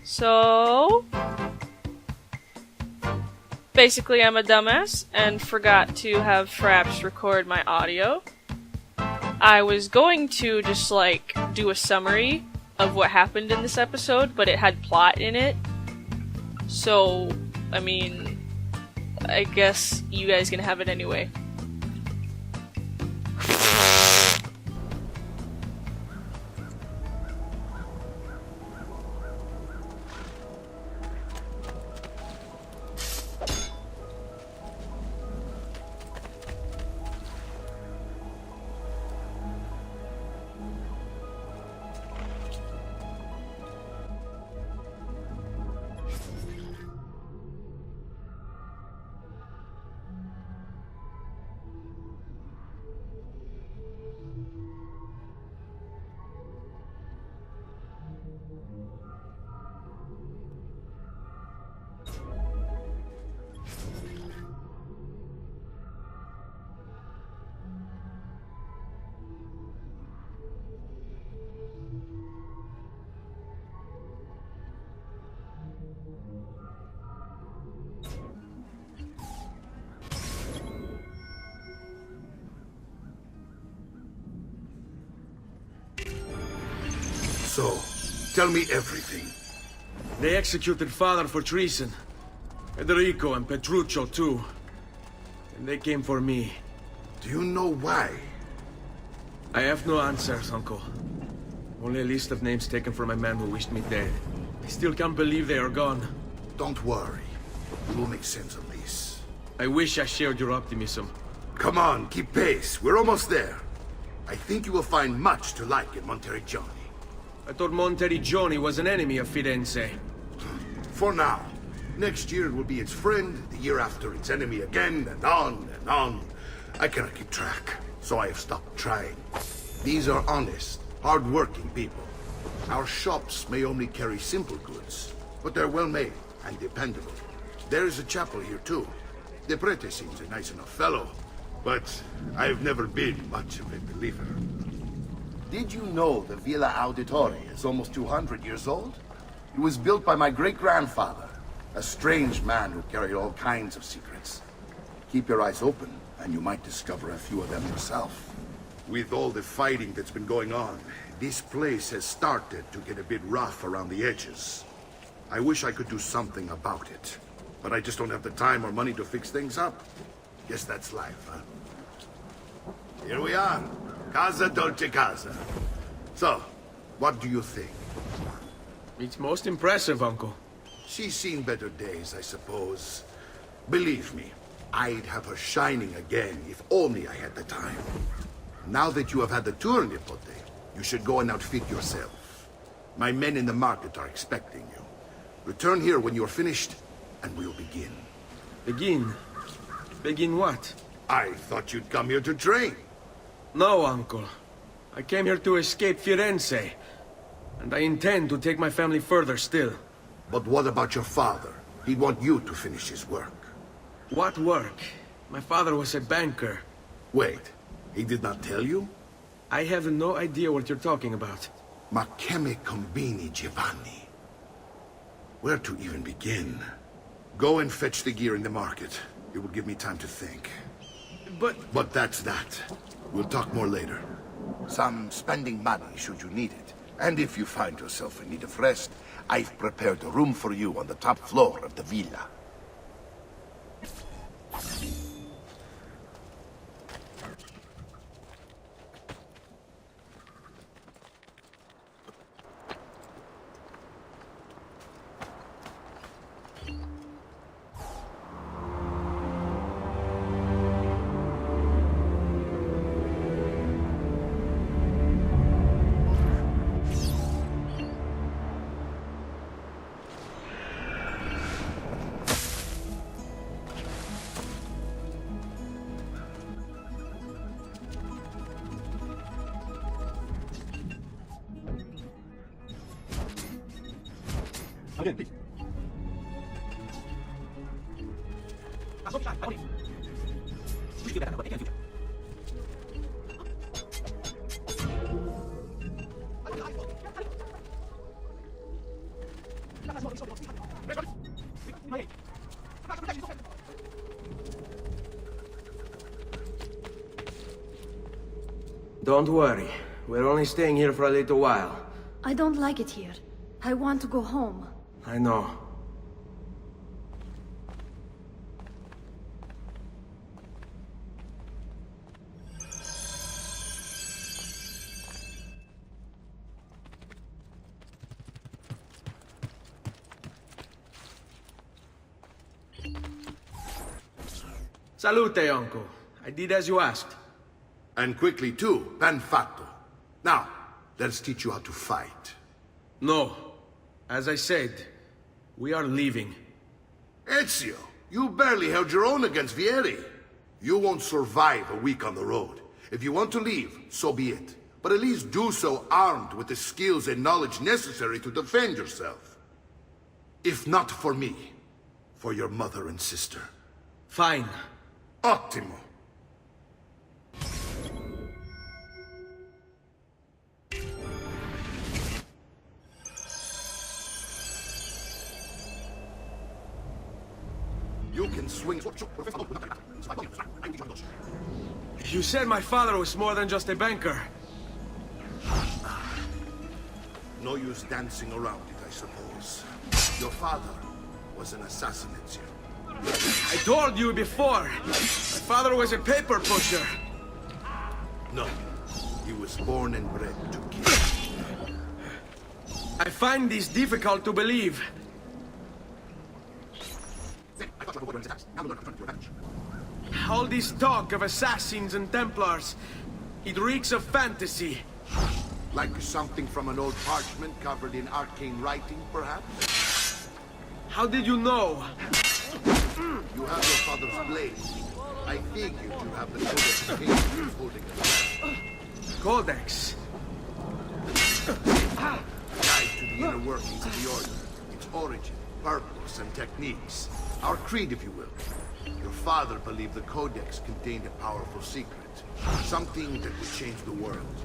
So, basically I'm a dumbass and forgot to have Fraps record my audio. I was going to just like do a summary of what happened in this episode, but it had plot in it. So, I mean, I guess you guys can have it anyway. So, tell me everything. They executed father for treason. Federico and Petruccio too. And they came for me. Do you know why? I have no answers, uncle. Only a list of names taken from a man who wished me dead. I still can't believe they are gone. Don't worry. We will make sense of this. I wish I shared your optimism. Come on, keep pace. We're almost there. I think you will find much to like in Monteriggioni. I thought Monteriggioni was an enemy of Firenze. For now. Next year it will be its friend, the year after its enemy again, and on and on. I cannot keep track, so I have stopped trying. These are honest, hard-working people. Our shops may only carry simple goods, but they're well-made and dependable. There is a chapel here too. The prete seems a nice enough fellow, but I've never been much of a believer. Did you know the Villa Auditore is almost 200 years old? It was built by my great-grandfather, a strange man who carried all kinds of secrets. Keep your eyes open, and you might discover a few of them yourself. With all the fighting that's been going on, this place has started to get a bit rough around the edges. I wish I could do something about it, but I just don't have the time or money to fix things up. Guess that's life, huh? Here we are. Casa Dolce Casa. So, what do you think? It's most impressive, uncle. She's seen better days, I suppose. Believe me, I'd have her shining again if only I had the time. Now that you have had the tour, Nipote, you should go and outfit yourself. My men in the market are expecting you. Return here when you're finished, and we'll begin. Begin? Begin what? I thought you'd come here to train. No, uncle. I came here to escape Firenze. And I intend to take my family further still. But what about your father? He'd want you to finish his work. What work? My father was a banker. Wait, he did not tell you? I have no idea what you're talking about. Ma che me combini, Giovanni? Where to even begin? Go and fetch the gear in the market. It will give me time to think. But that's that. We'll talk more later. Some spending money should you need it. And if you find yourself in need of rest, I've prepared a room for you on the top floor of the villa. Again, please. Don't worry. We're only staying here for a little while. I don't like it here. I want to go home. I know. Salute, uncle. I did as you asked. And quickly too, ben fatto. Now, let's teach you how to fight. No. As I said, we are leaving. Ezio, you barely held your own against Vieri. You won't survive a week on the road. If you want to leave, so be it. But at least do so armed with the skills and knowledge necessary to defend yourself. If not for me, for your mother and sister. Fine. Ottimo. You can swing. You said my father was more than just a banker. No use dancing around it, I suppose. Your father was an assassin, Ezio. I told you before. My father was a paper pusher. No, he was born and bred to kill. I find this difficult to believe. All this talk of assassins and Templars, it reeks of fantasy. Like something from an old parchment covered in arcane writing, perhaps? How did you know? You have your father's blade. I figured you have the codex of kings holding it. Codex. Guide to the inner workings of the Order, its origin, purpose, and techniques. Our creed, if you will. Your father believed the Codex contained a powerful secret. Something that would change the world.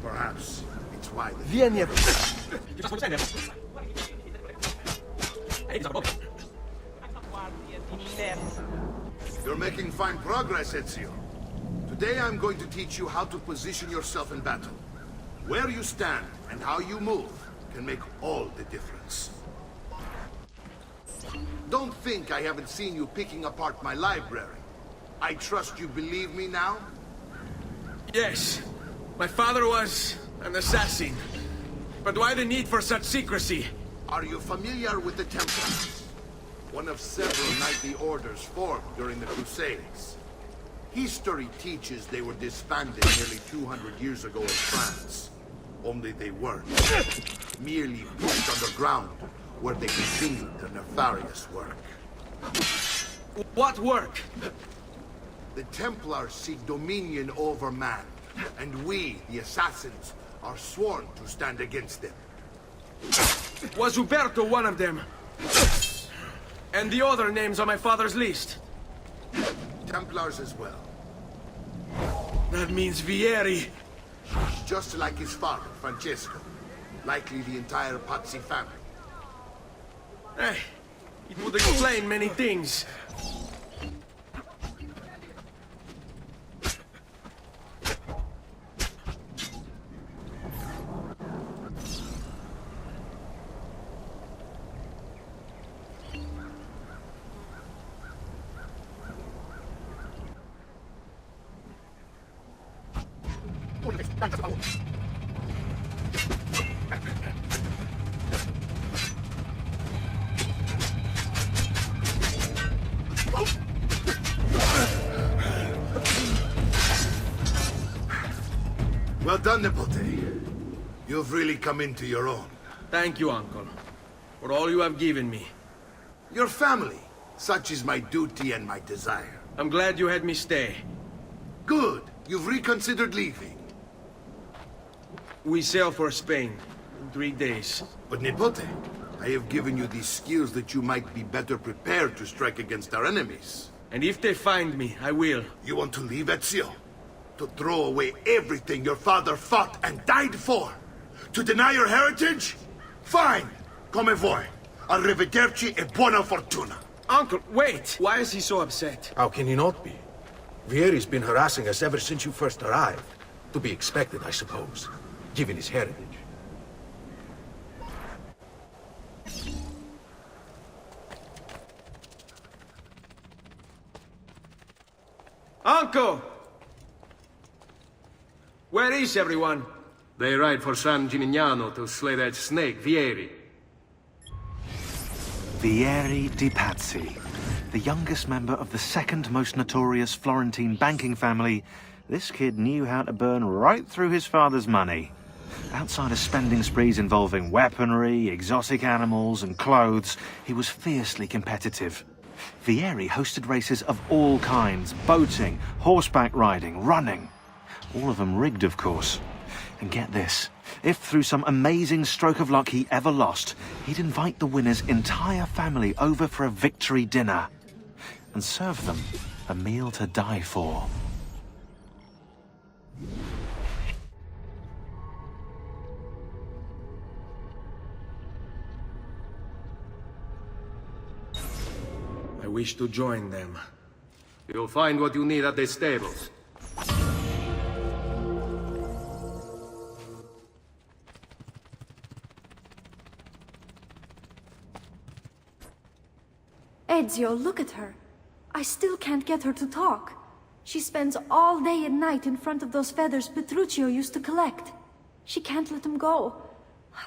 Perhaps it's why the... Vieni. You're making fine progress, Ezio. Today I'm going to teach you how to position yourself in battle. Where you stand and how you move can make all the difference. Don't think I haven't seen you picking apart my library. I trust you believe me now? Yes. My father was an assassin. But why the need for such secrecy? Are you familiar with the Templars? One of several knightly orders formed during the Crusades. History teaches they were disbanded nearly 200 years ago in France. Only they weren't. Merely pushed underground, where they continued their nefarious work. What work? The Templars seek dominion over man, and we, the assassins, are sworn to stand against them. Was Uberto one of them? And the other names on my father's list? Templars as well. That means Vieri. Just like his father, Francesco. Likely the entire Pazzi family. Eh, it would explain many things. Well done, Nipote. You've really come into your own. Thank you, Uncle, for all you have given me. Your family. Such is my duty and my desire. I'm glad you had me stay. Good. You've reconsidered leaving. We sail for Spain in 3 days. But Nipote, I have given you these skills that you might be better prepared to strike against our enemies. And if they find me, I will. You want to leave, Ezio? To throw away everything your father fought and died for? To deny your heritage? Fine! Come vuoi. Arrivederci e buona fortuna. Uncle, wait! Why is he so upset? How can he not be? Vieri's been harassing us ever since you first arrived. To be expected, I suppose, given his heritage. Uncle! Where is everyone? They ride for San Gimignano to slay that snake, Vieri. Vieri di Pazzi, the youngest member of the second most notorious Florentine banking family. This kid knew how to burn right through his father's money. Outside of spending sprees involving weaponry, exotic animals, and clothes, he was fiercely competitive. Vieri hosted races of all kinds: boating, horseback riding, running. All of them rigged, of course. And get this, if through some amazing stroke of luck he ever lost, he'd invite the winner's entire family over for a victory dinner and serve them a meal to die for. I wish to join them. You'll find what you need at the stables. Ezio, look at her. I still can't get her to talk. She spends all day and night in front of those feathers Petruchio used to collect. She can't let them go.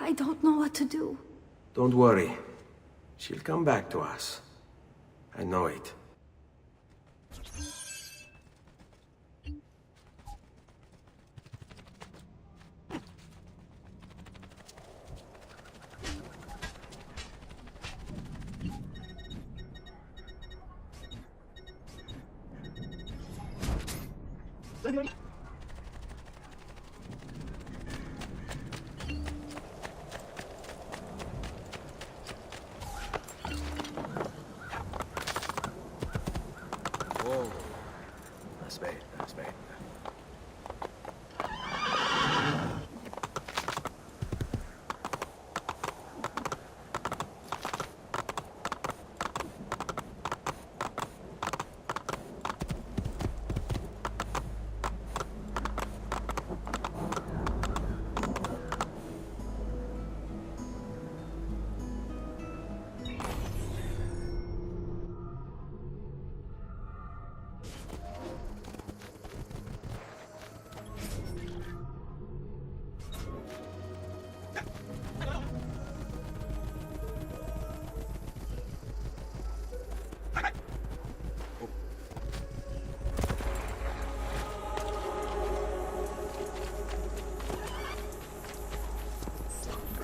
I don't know what to do. Don't worry. She'll come back to us. I know it. Aspetta.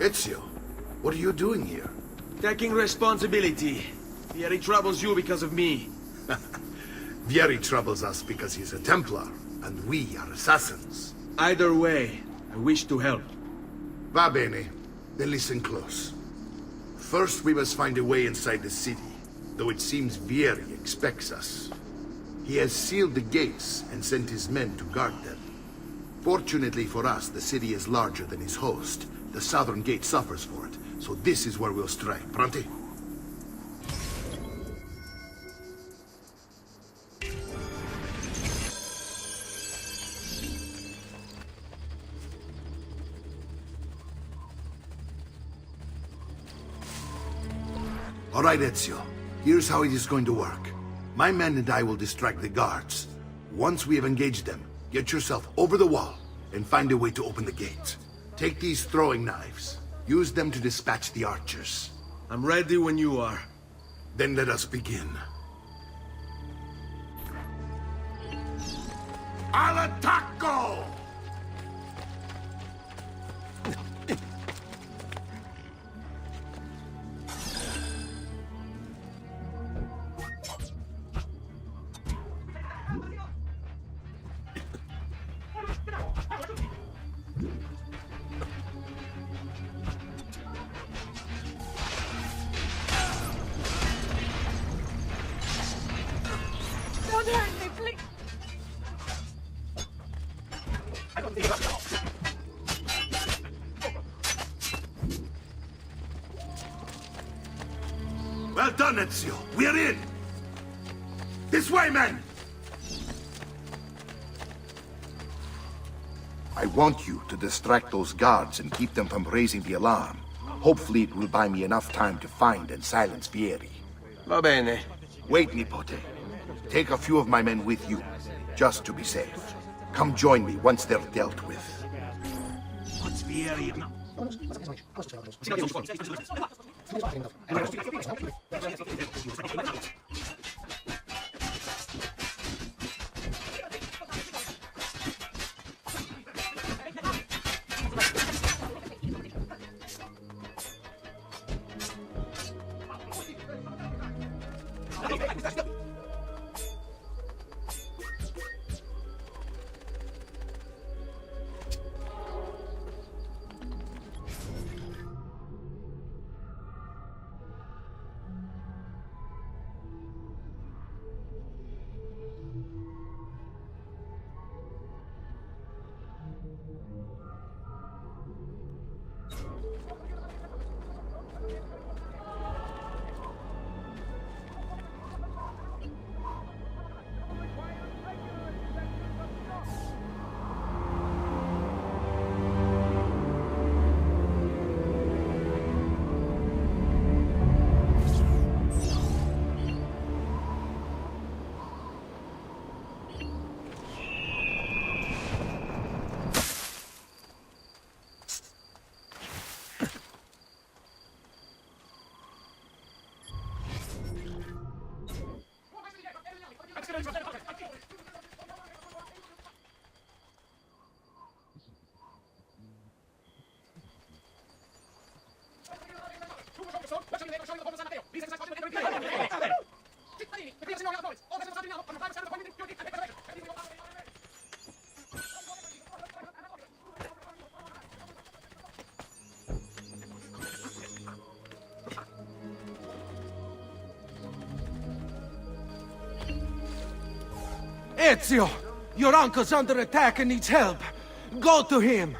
Ezio, what are you doing here? Taking responsibility. Vieri troubles you because of me. Vieri troubles us because he's a Templar, and we are assassins. Either way, I wish to help. Va bene. Then listen close. First, we must find a way inside the city, though it seems Vieri expects us. He has sealed the gates and sent his men to guard them. Fortunately for us, the city is larger than his host. The southern gate suffers for it, so this is where we'll strike. Pronti? All right, Ezio. Here's how it is going to work. My men and I will distract the guards. Once we have engaged them, get yourself over the wall and find a way to open the gate. Take these throwing knives. Use them to dispatch the archers. I'm ready when you are. Then let us begin. Al attacco! Don't hurt me, please. Well done, Ezio. We're in! This way, men! I want you to distract those guards and keep them from raising the alarm. Hopefully it will buy me enough time to find and silence Vieri. Va bene. Wait, Nipote. Take a few of my men with you, just to be safe. Come join me once they're dealt with. What's Vieri? Ezio! Your uncle's under attack and needs help. Go to him!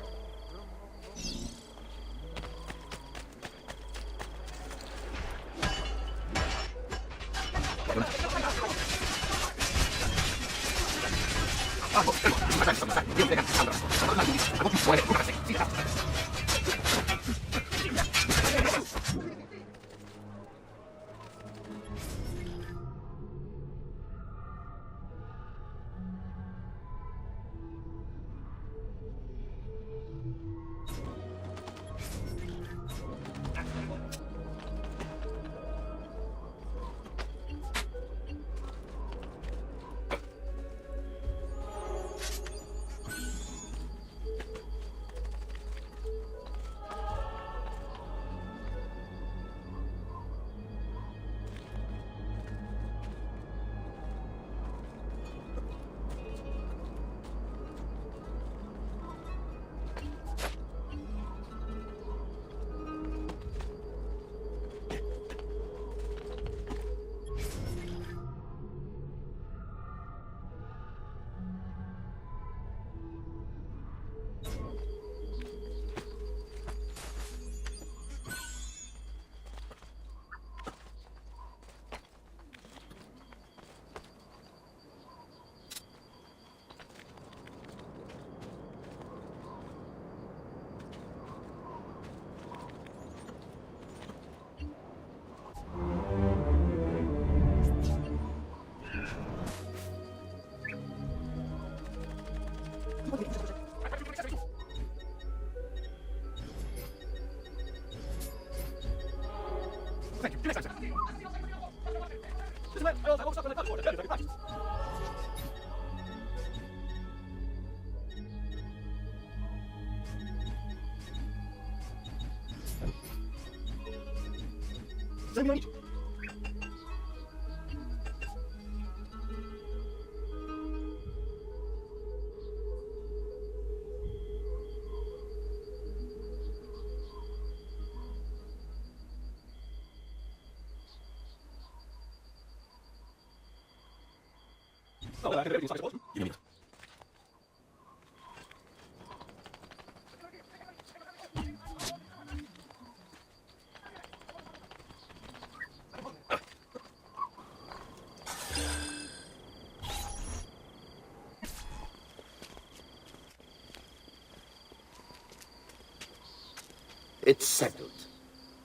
It's settled.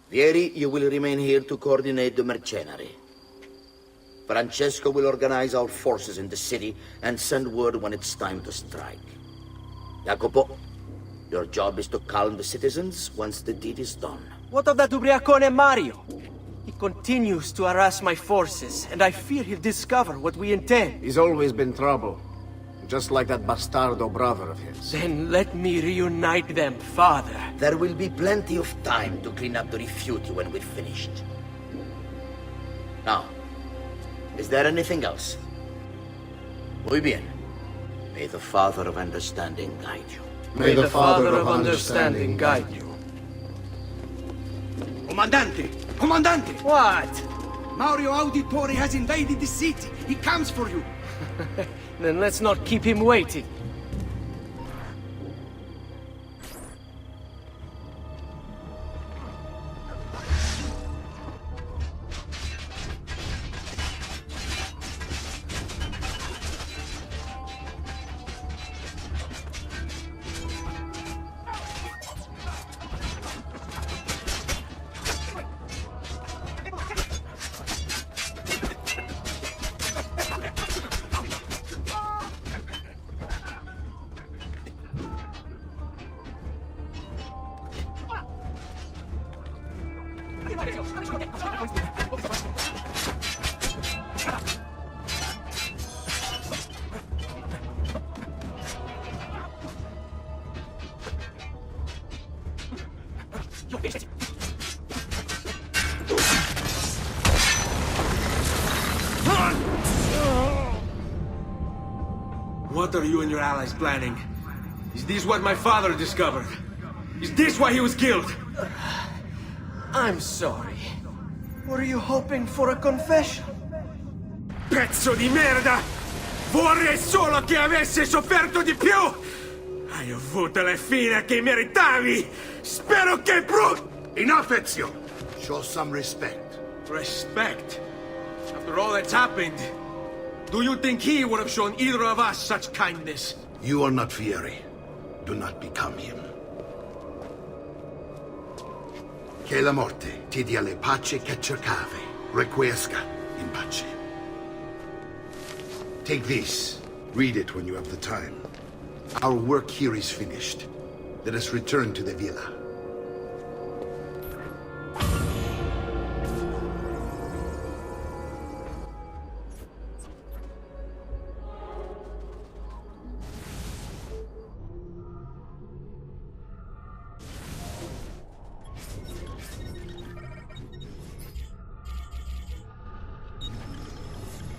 Vieri, you will remain here to coordinate the mercenary. Francesco will organize our forces in the city and send word when it's time to strike. Jacopo, your job is to calm the citizens once the deed is done. What of that ubriacone Mario? He continues to harass my forces, and I fear he'll discover what we intend. He's always been trouble. Just like that bastardo brother of his. Then let me reunite them, father. There will be plenty of time to clean up the refuge when we're finished. Now, is there anything else? Muy bien. May the Father of Understanding guide you. May the Father of Understanding guide you. Comandante! Comandante! What? Mario Auditore has invaded the city. He comes for you. Then let's not keep him waiting. What are you and your allies planning? Is this what my father discovered? Is this why he was killed? I'm sorry. Were you hoping for a confession? Pezzo di merda! Vorrei solo che avesse sofferto di più! Hai avuto la fine che meritavi! Spero che Enough, Ezio! Show some respect. Respect? After all that's happened, do you think he would have shown either of us such kindness? You are not Fieri. Do not become him. Che la morte ti dia le pace che cercavi. Requiesca in pace. Take this. Read it when you have the time. Our work here is finished. Let us return to the villa.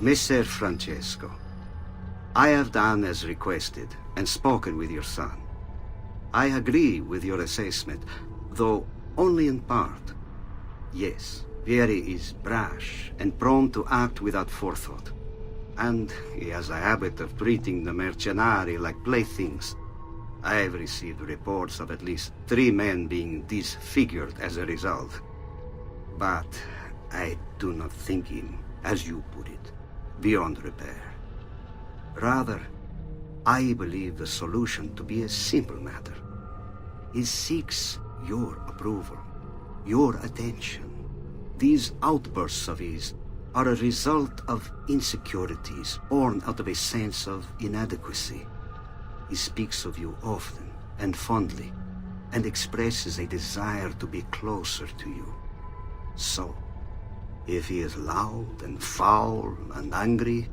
Messer Francesco, I have done as requested and spoken with your son. I agree with your assessment, though only in part. Yes, Vieri is brash and prone to act without forethought. And he has a habit of treating the mercenari like playthings. I have received reports of at least 3 men being disfigured as a result. But I do not think him, as you put it, beyond repair. Rather, I believe the solution to be a simple matter. He seeks your approval, your attention. These outbursts of his are a result of insecurities born out of a sense of inadequacy. He speaks of you often and fondly, and expresses a desire to be closer to you. So, if he is loud and foul and angry,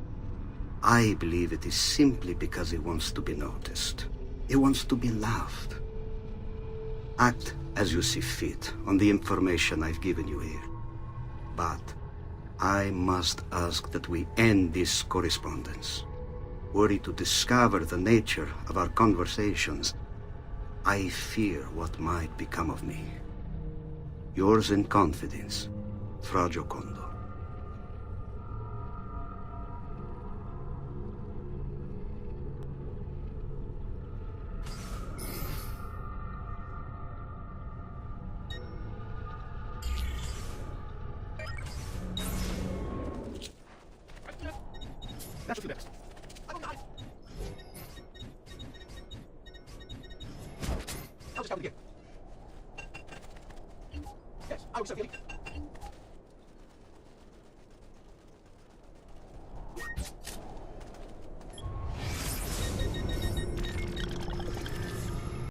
I believe it is simply because he wants to be noticed. He wants to be loved. Act as you see fit on the information I've given you here. But I must ask that we end this correspondence. Were he to discover the nature of our conversations, I fear what might become of me. Yours in confidence, Fra Giocondo. Yes, I will serve Vieri.